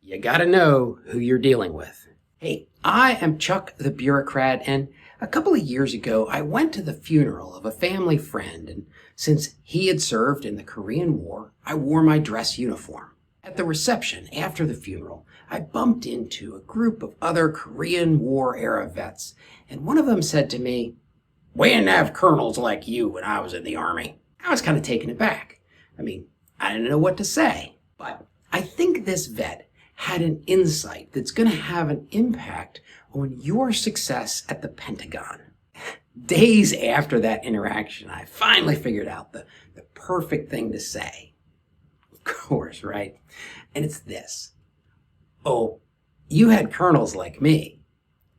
You gotta know who you're dealing with. Hey, I am Chuck the Bureaucrat, and a couple of years ago I went to the funeral of a family friend, and since he had served in the Korean War, I wore my dress uniform. At the reception after the funeral, I bumped into a group of other Korean War era vets, and one of them said to me, "We didn't have colonels like you when I was in the Army." I was kind of taken aback. I didn't know what to say, but I think this vet had an insight that's going to have an impact on your success at the Pentagon. Days after that interaction, I finally figured out the perfect thing to say. Of course, right? And it's this. "Oh, you had colonels like me.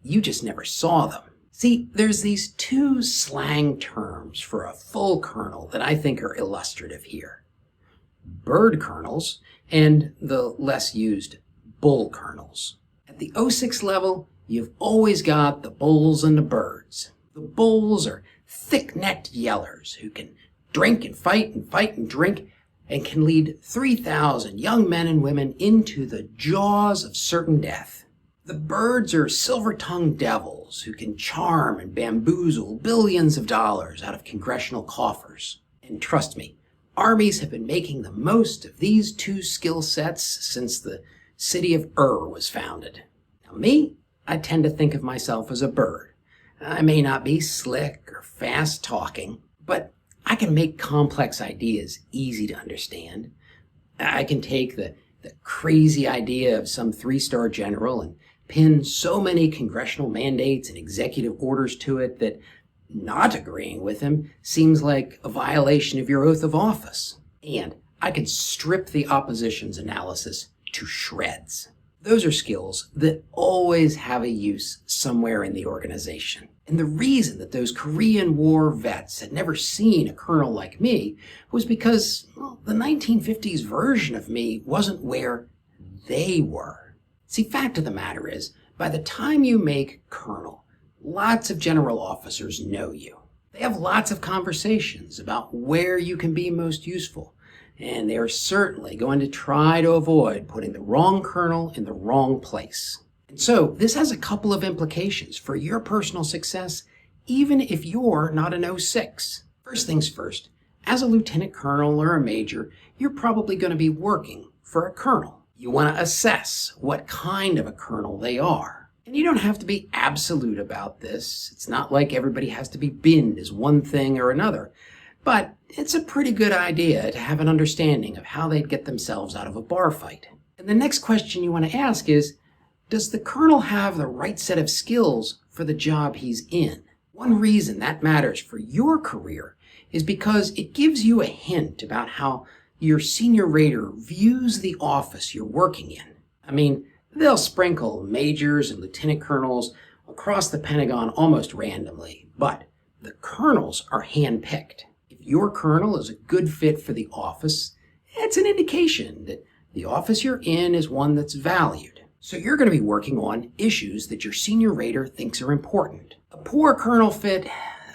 You just never saw them." See, there's these two slang terms for a full colonel that I think are illustrative here. Bird colonels and the less used bull colonels. At the 06 level, you've always got the bulls and the birds. The bulls are thick-necked yellers who can drink and fight and drink and can lead 3,000 young men and women into the jaws of certain death. The birds are silver-tongued devils who can charm and bamboozle billions of dollars out of congressional coffers. And trust me, armies have been making the most of these two skill sets since the city of was founded. Now me, I tend to think of myself as a bird. I may not be slick or fast talking, but I can make complex ideas easy to understand. I can take the crazy idea of some 3-star general and pin so many congressional mandates and executive orders to it that not agreeing with him seems like a violation of your oath of office. And I can strip the opposition's analysis to shreds. Those are skills that always have a use somewhere in the organization. And the reason that those Korean War vets had never seen a colonel like me was because, the 1950s version of me wasn't where they were. See, fact of the matter is, by the time you make colonel, lots of general officers know you. They have lots of conversations about where you can be most useful, and they are certainly going to try to avoid putting the wrong colonel in the wrong place. And so this has a couple of implications for your personal success, even if you're not an 06. First things first, as a lieutenant colonel or a major, you're probably going to be working for a colonel. You want to assess what kind of a colonel they are. And you don't have to be absolute about this. It's not like everybody has to be binned as one thing or another. But it's a pretty good idea to have an understanding of how they'd get themselves out of a bar fight. And the next question you want to ask is, does the colonel have the right set of skills for the job he's in? One reason that matters for your career is because it gives you a hint about how your senior rater views the office you're working in. They'll sprinkle majors and lieutenant colonels across the Pentagon almost randomly, but the colonels are handpicked. If your colonel is a good fit for the office, it's an indication that the office you're in is one that's valued. So you're going to be working on issues that your senior rater thinks are important. A poor colonel fit,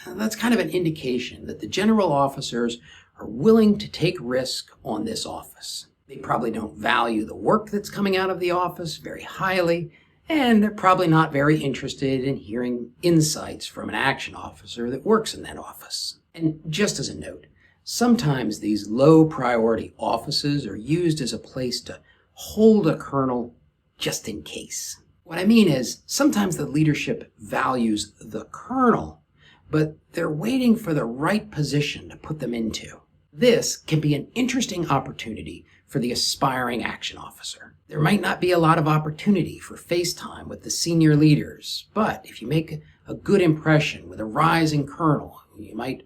that's kind of an indication that the general officers are willing to take risk on this office. They probably don't value the work that's coming out of the office very highly, and they're probably not very interested in hearing insights from an action officer that works in that office. And just as a note, sometimes these low priority offices are used as a place to hold a colonel just in case. What I mean is, sometimes the leadership values the colonel, but they're waiting for the right position to put them into. This can be an interesting opportunity for the aspiring action officer. There might not be a lot of opportunity for face time with the senior leaders, but if you make a good impression with a rising colonel, you might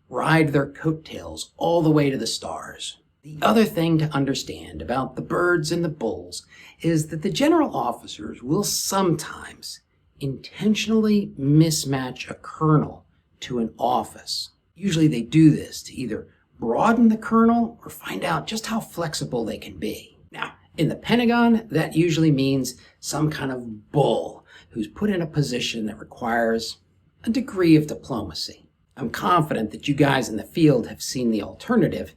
ride their coattails all the way to the stars. The other thing to understand about the birds and the bulls is that the general officers will sometimes intentionally mismatch a colonel to an office. Usually they do this to either broaden the colonel or find out just how flexible they can be. Now, in the Pentagon, that usually means some kind of bull who's put in a position that requires a degree of diplomacy. I'm confident that you guys in the field have seen the alternative.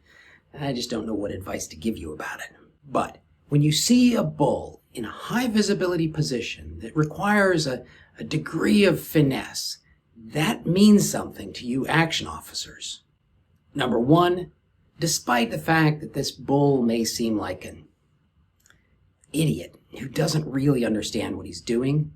I just don't know what advice to give you about it. But when you see a bull in a high visibility position that requires a degree of finesse, that means something to you action officers. Number one, despite the fact that this bull may seem like an idiot who doesn't really understand what he's doing,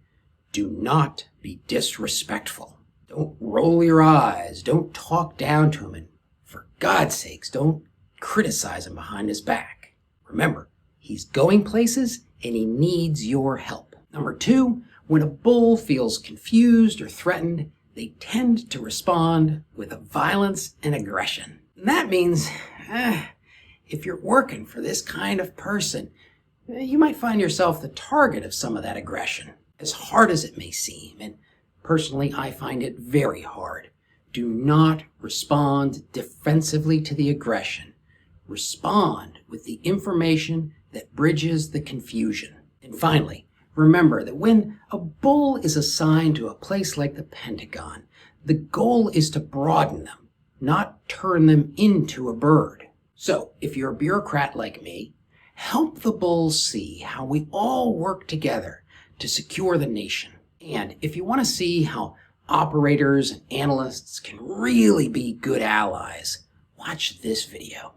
do not be disrespectful. Don't roll your eyes. Don't talk down to him. And for God's sakes, don't criticize him behind his back. Remember, he's going places and he needs your help. Number two, when a bull feels confused or threatened, they tend to respond with violence and aggression. And that means, if you're working for this kind of person, you might find yourself the target of some of that aggression, as hard as it may seem. And personally, I find it very hard. Do not respond defensively to the aggression. Respond with the information that bridges the confusion. And finally, remember that when a bull is assigned to a place like the Pentagon, the goal is to broaden them, not turn them into a bird. So, if you're a bureaucrat like me, help the bulls see how we all work together to secure the nation. And if you want to see how operators and analysts can really be good allies, watch this video.